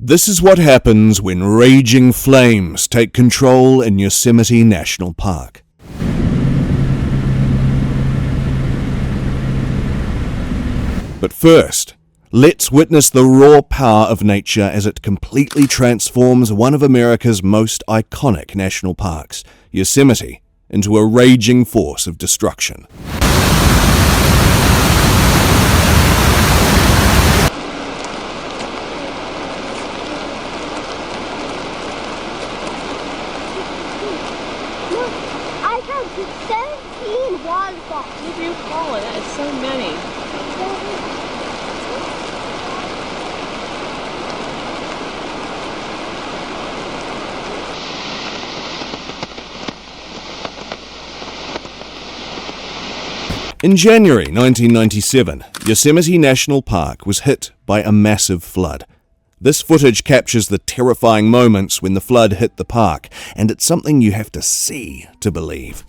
This is what happens when raging flames take control in Yosemite National Park. But first, let's witness the raw power of nature as it completely transforms one of America's most iconic national parks, Yosemite, into a raging force of destruction. I have 17 waterfalls. What do you call it? That is so many. In January 1997, Yosemite National Park was hit by a massive flood. This footage captures the terrifying moments when the flood hit the park, and it's something you have to see to believe.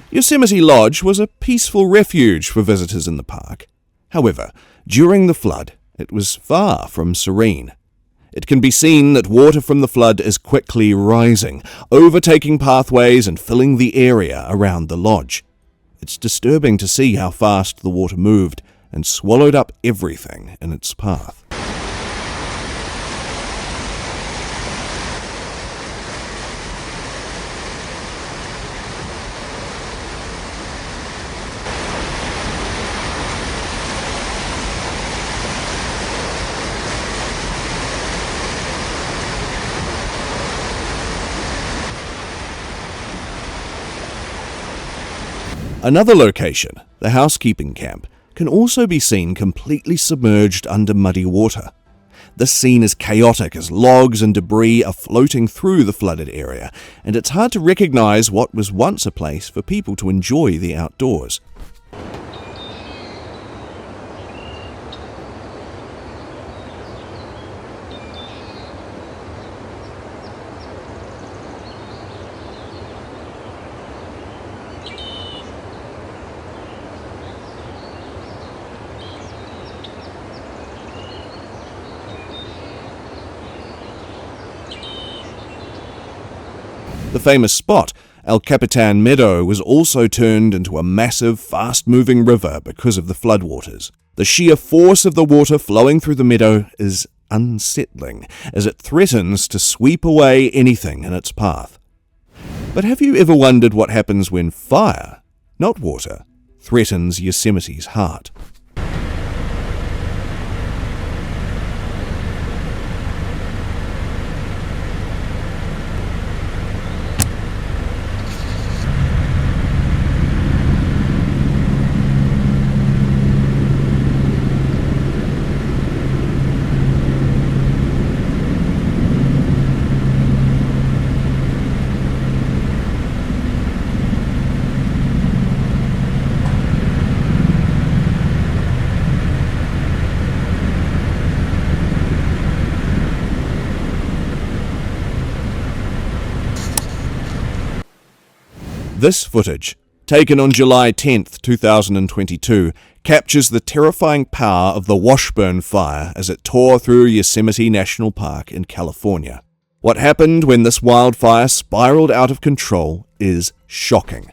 Yosemite Lodge was a peaceful refuge for visitors in the park. However, during the flood, it was far from serene. It can be seen that water from the flood is quickly rising, overtaking pathways and filling the area around the lodge. It's disturbing to see how fast the water moved and swallowed up everything in its path. Another location, the housekeeping camp, can also be seen completely submerged under muddy water. This scene is chaotic as logs and debris are floating through the flooded area, and it's hard to recognize what was once a place for people to enjoy the outdoors. The famous spot, El Capitan Meadow, was also turned into a massive, fast-moving river because of the floodwaters. The sheer force of the water flowing through the meadow is unsettling, as it threatens to sweep away anything in its path. But have you ever wondered what happens when fire, not water, threatens Yosemite's heart? This footage, taken on July 10, 2022, captures the terrifying power of the Washburn Fire as it tore through Yosemite National Park in California. What happened when this wildfire spiraled out of control is shocking.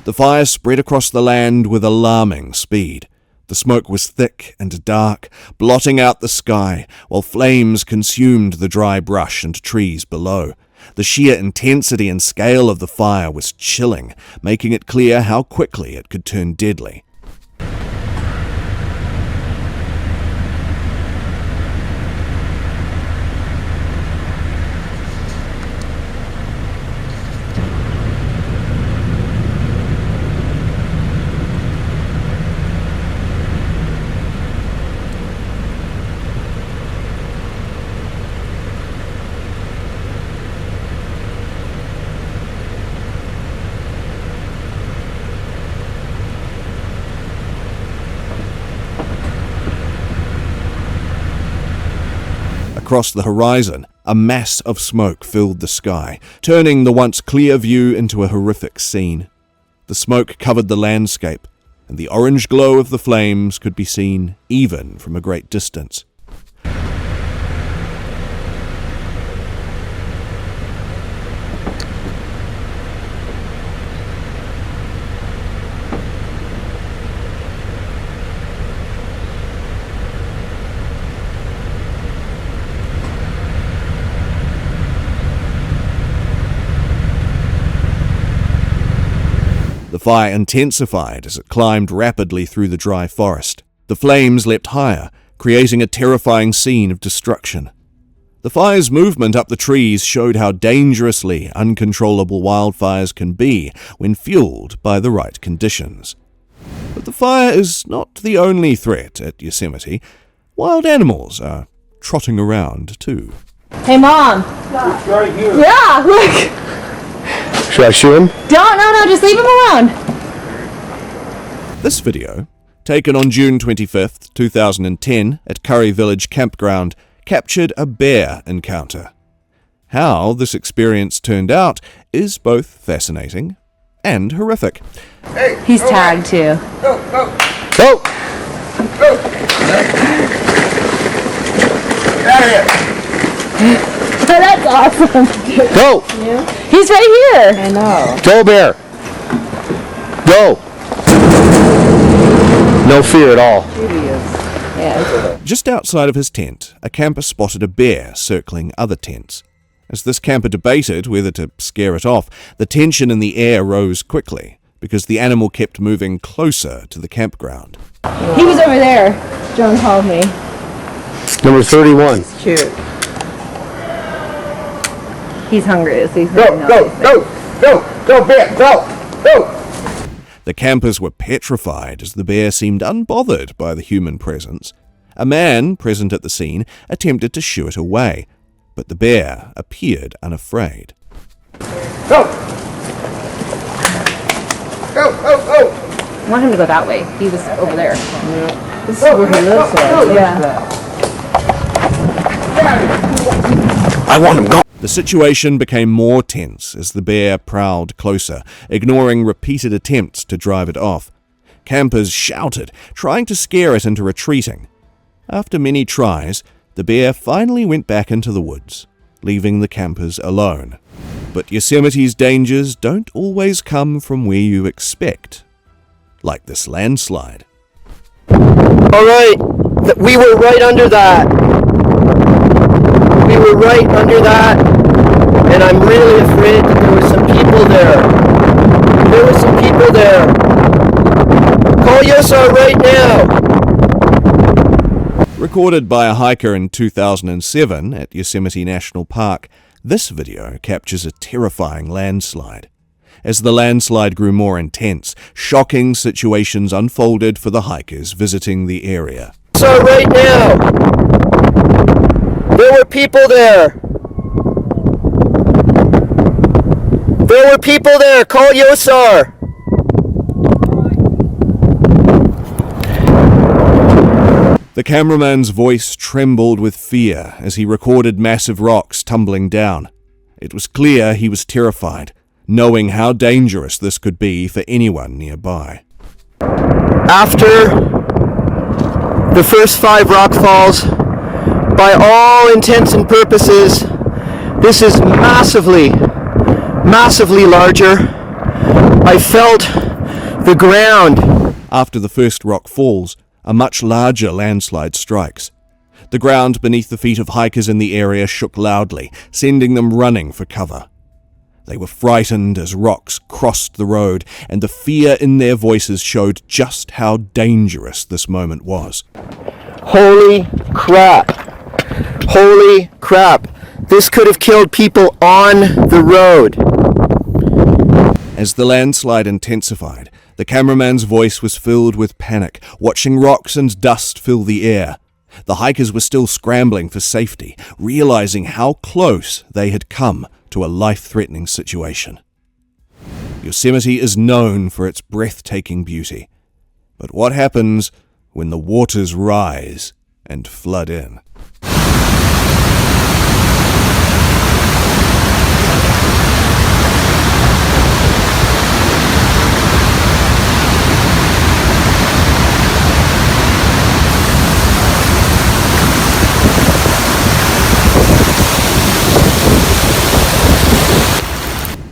The fire spread across the land with alarming speed. The smoke was thick and dark, blotting out the sky, while flames consumed the dry brush and trees below. The sheer intensity and scale of the fire was chilling, making it clear how quickly it could turn deadly. Across the horizon, a mass of smoke filled the sky, turning the once clear view into a horrific scene. The smoke covered the landscape, and the orange glow of the flames could be seen even from a great distance. The fire intensified as it climbed rapidly through the dry forest. The flames leapt higher, creating a terrifying scene of destruction. The fire's movement up the trees showed how dangerously uncontrollable wildfires can be when fueled by the right conditions. But the fire is not the only threat at Yosemite. Wild animals are trotting around too. Hey, Mom. Right here. Yeah, look. Should I shoot him? No, just leave him alone. This video, taken on June 25th, 2010 at Curry Village Campground, captured a bear encounter. How this experience turned out is both fascinating and horrific. Hey, He's tagged too. Go! Go! Out of here! That's awesome. Go! He's right here. I know. Go, bear! Go! No fear at all. Yeah. Just outside of his tent, a camper spotted a bear circling other tents. As this camper debated whether to scare it off, the tension in the air rose quickly because the animal kept moving closer to the campground. He was over there. Joan called me. Number 31. Cute. He's hungry, so he's Go, bear, go! The campers were petrified as the bear seemed unbothered by the human presence. A man present at the scene attempted to shoo it away, but the bear appeared unafraid. Go! I want him to go that way. He was over there. Yeah. This is where he lives. Yeah. I want him gone. The situation became more tense as the bear prowled closer, ignoring repeated attempts to drive it off. Campers shouted, trying to scare it into retreating. After many tries, the bear finally went back into the woods, leaving the campers alone. But Yosemite's dangers don't always come from where you expect, like this landslide. All right, we were right under that. We were right under that, and I'm really afraid that there were some people there. There were some people there. Call Yosar right now. Recorded by a hiker in 2007 at Yosemite National Park, this video captures a terrifying landslide. As the landslide grew more intense, shocking situations unfolded for the hikers visiting the area. Yosar right now. There were people there. There were people there. Call Yosar. The cameraman's voice trembled with fear as he recorded massive rocks tumbling down. It was clear he was terrified, knowing how dangerous this could be for anyone nearby. After the first 5 rock falls, by all intents and purposes, this is massively larger. I felt the ground. After the first rock falls, a much larger landslide strikes. The ground beneath the feet of hikers in the area shook loudly, sending them running for cover. They were frightened as rocks crossed the road, and the fear in their voices showed just how dangerous this moment was. Holy crap. Holy crap. This could have killed people on the road. As the landslide intensified, the cameraman's voice was filled with panic, watching rocks and dust fill the air. The hikers were still scrambling for safety, realizing how close they had come to a life-threatening situation. Yosemite is known for its breathtaking beauty. But what happens when the waters rise and flood in?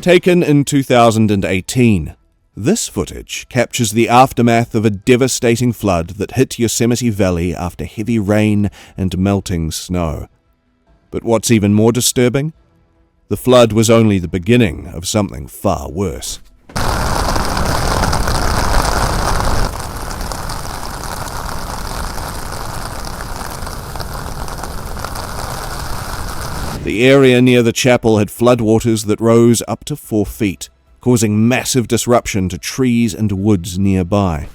Taken in 2018, this footage captures the aftermath of a devastating flood that hit Yosemite Valley after heavy rain and melting snow. But what's even more disturbing? The flood was only the beginning of something far worse. The area near the chapel had floodwaters that rose up to 4 feet, causing massive disruption to trees and woods nearby.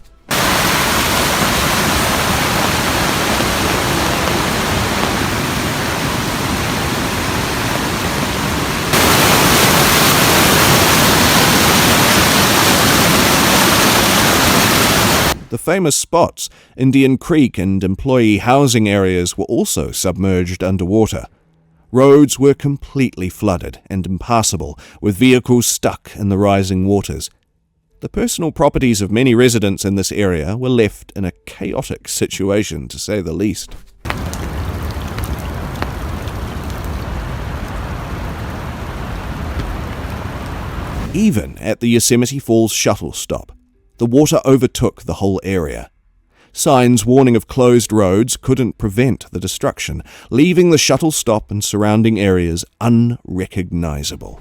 The famous spots, Indian Creek and employee housing areas, were also submerged underwater. Roads were completely flooded and impassable, with vehicles stuck in the rising waters. The personal properties of many residents in this area were left in a chaotic situation, to say the least. Even at the Yosemite Falls shuttle stop, the water overtook the whole area. Signs warning of closed roads couldn't prevent the destruction, leaving the shuttle stop and surrounding areas unrecognizable.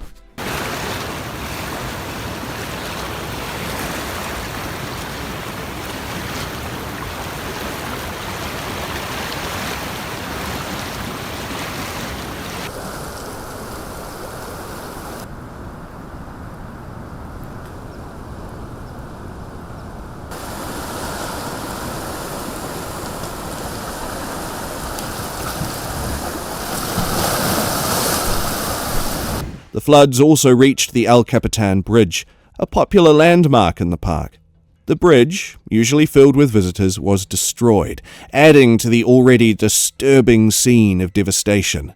The floods also reached the El Capitan Bridge, a popular landmark in the park. The bridge, usually filled with visitors, was destroyed, adding to the already disturbing scene of devastation.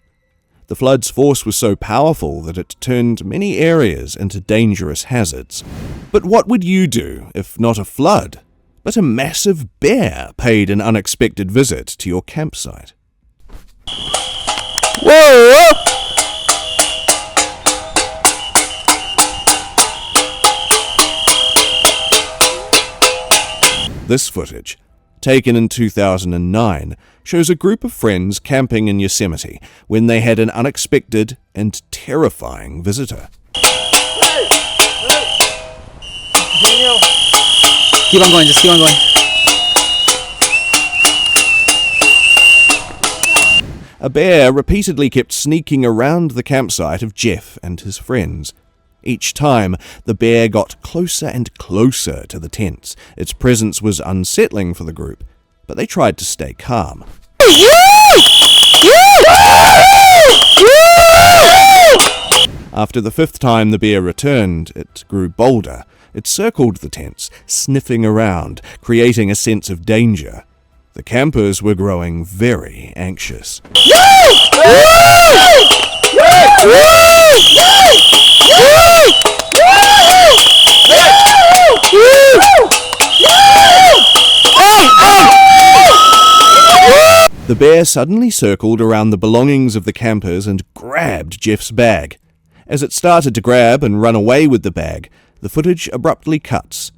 The flood's force was so powerful that it turned many areas into dangerous hazards. But what would you do if not a flood, but a massive bear paid an unexpected visit to your campsite? Whoa! This footage, taken in 2009, shows a group of friends camping in Yosemite when they had an unexpected and terrifying visitor. Keep on going, just keep on going. A bear repeatedly kept sneaking around the campsite of Jeff and his friends. Each time, the bear got closer and closer to the tents. Its presence was unsettling for the group, but they tried to stay calm. After the 5th time the bear returned, it grew bolder. It circled the tents, sniffing around, creating a sense of danger. The campers were growing very anxious. The bear suddenly circled around the belongings of the campers and grabbed Jeff's bag. As it started to grab and run away with the bag, the footage abruptly cuts,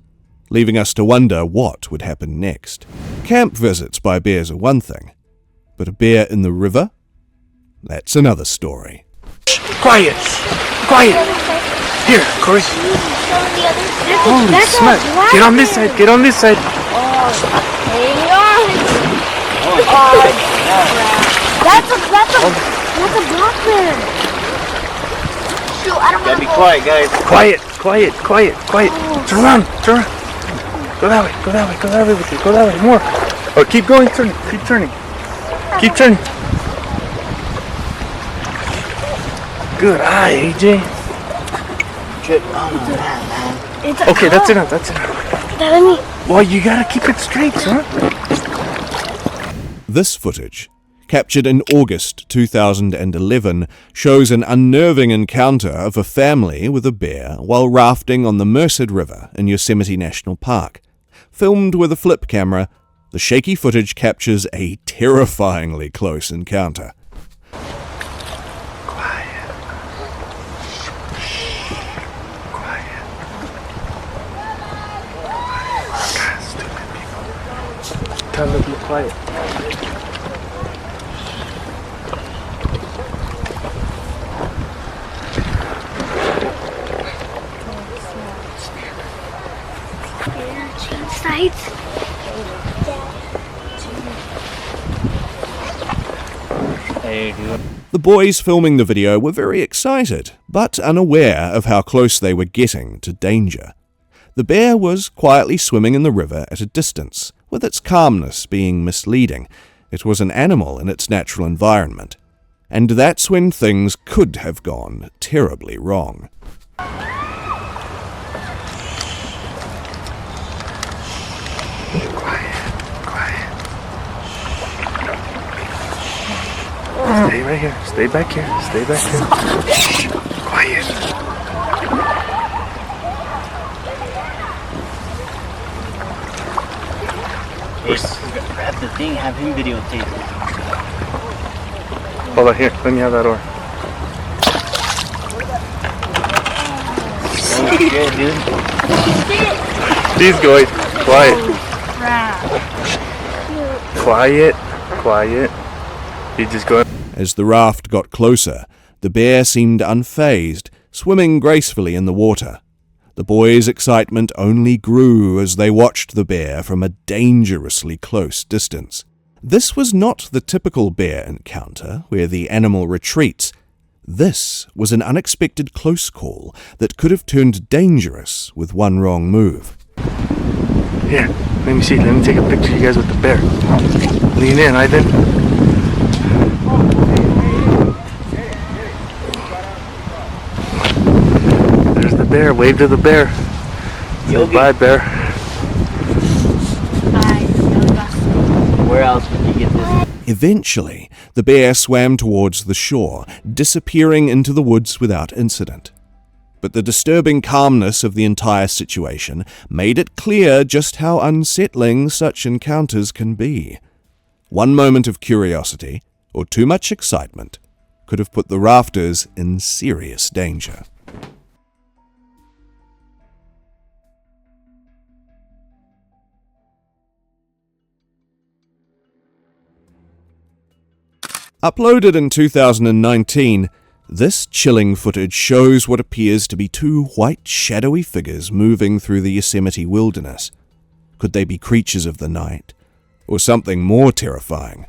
leaving us to wonder what would happen next. Camp visits by bears are one thing, but a bear in the river? That's another story. Quiet! Quiet! Here, Corey. Holy smokes! Get on this side, get on this side. That's a black bear. Shoot, I don't want to Be quiet, guys. Quiet, quiet, quiet, quiet. Turn around, turn around. Go that way, go that way, go that way with you, go that way, more. Oh, keep going, turning, keep turning. Keep turning. Good eye, AJ. Okay, that's enough, that's enough. Well, you gotta keep it straight, son. This footage, captured in August 2011, shows an unnerving encounter of a family with a bear while rafting on the Merced River in Yosemite National Park. Filmed with a flip camera, the shaky footage captures a terrifyingly close encounter. Quiet. Quiet. God, stupid people. Tell them to be quiet. Hey, dude. The boys filming the video were very excited, but unaware of how close they were getting to danger. The bear was quietly swimming in the river at a distance, with its calmness being misleading. It was an animal in its natural environment. And that's when things could have gone terribly wrong. Stay right here. Stay back here. Stay back here. Shh. Quiet. Hey, grab the thing, have him videotape. Hold on here. Let me have that oar. Oh shit, dude. He's going. Quiet. Quiet. He's just going. As the raft got closer, the bear seemed unfazed, swimming gracefully in the water. The boys' excitement only grew as they watched the bear from a dangerously close distance. This was not the typical bear encounter where the animal retreats. This was an unexpected close call that could have turned dangerous with one wrong move. Here, let me see. Let me take a picture of you guys with the bear. Lean in, Ivan. There's the bear. Wave to the bear. Yogi. Bye, bear. Where else would you get this? Eventually, the bear swam towards the shore, disappearing into the woods without incident. But the disturbing calmness of the entire situation made it clear just how unsettling such encounters can be. One moment of curiosity, or too much excitement, could have put the rafters in serious danger. Uploaded in 2019, this chilling footage shows what appears to be two white, shadowy figures moving through the Yosemite wilderness. Could they be creatures of the night, or something more terrifying?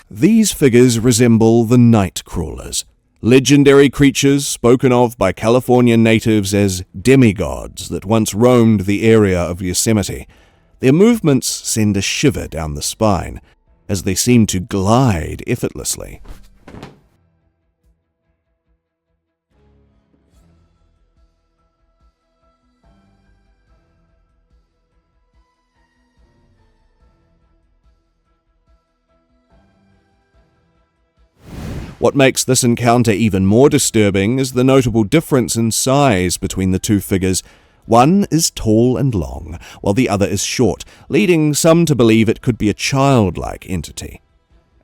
These figures resemble the night crawlers, legendary creatures spoken of by California natives as demigods that once roamed the area of Yosemite. Their movements send a shiver down the spine, as they seem to glide effortlessly. What makes this encounter even more disturbing is the notable difference in size between the two figures. One is tall and long, while the other is short, leading some to believe it could be a childlike entity.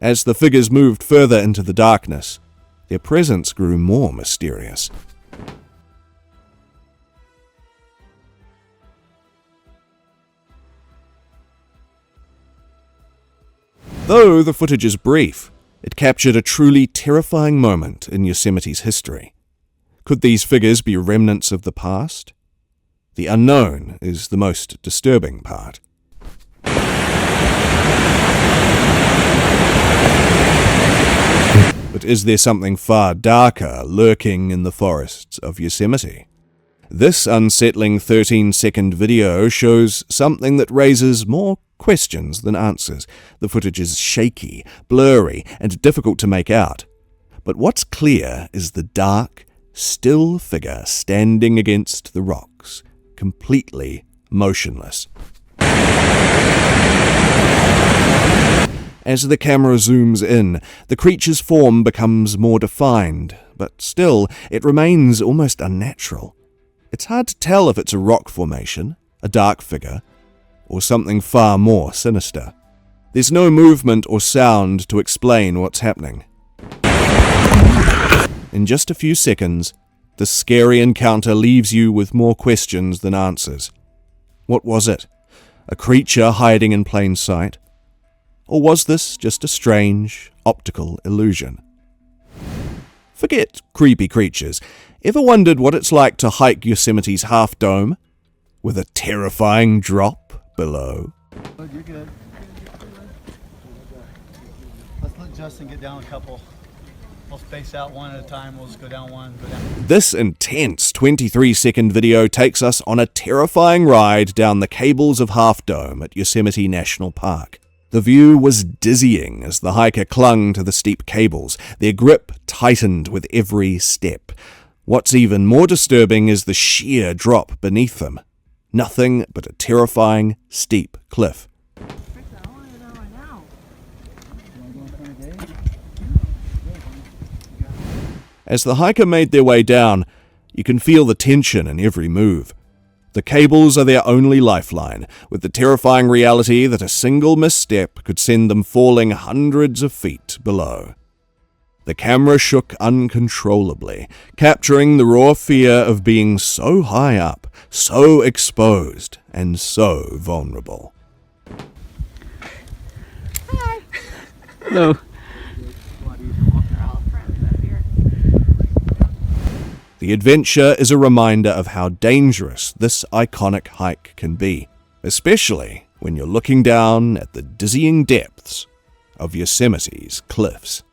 As the figures moved further into the darkness, their presence grew more mysterious. Though the footage is brief, it captured a truly terrifying moment in Yosemite's history. Could these figures be remnants of the past? The unknown is the most disturbing part. But is there something far darker lurking in the forests of Yosemite? This unsettling 13-second video shows something that raises more questions than answers. The footage is shaky, blurry, and difficult to make out. But what's clear is the dark, still figure standing against the rocks, completely motionless. As the camera zooms in, the creature's form becomes more defined, but still, it remains almost unnatural. It's hard to tell if it's a rock formation, a dark figure, or something far more sinister. There's no movement or sound to explain what's happening. In just a few seconds, the scary encounter leaves you with more questions than answers. What was it? A creature hiding in plain sight? Or was this just a strange, optical illusion? Forget creepy creatures. Ever wondered what it's like to hike Yosemite's Half Dome, with a terrifying drop below? Oh, you're good. Let's let Justin get down a couple. We'll space out one at a time. We'll just go down one, go down. This intense 23-second video takes us on a terrifying ride down the cables of Half Dome at Yosemite National Park. The view was dizzying as the hiker clung to the steep cables. Their grip tightened with every step. What's even more disturbing is the sheer drop beneath them. Nothing but a terrifying, steep cliff. As the hiker made their way down, you can feel the tension in every move. The cables are their only lifeline, with the terrifying reality that a single misstep could send them falling hundreds of feet below. The camera shook uncontrollably, capturing the raw fear of being so high up, so exposed, and so vulnerable. Hi. Hello. The adventure is a reminder of how dangerous this iconic hike can be, especially when you're looking down at the dizzying depths of Yosemite's cliffs.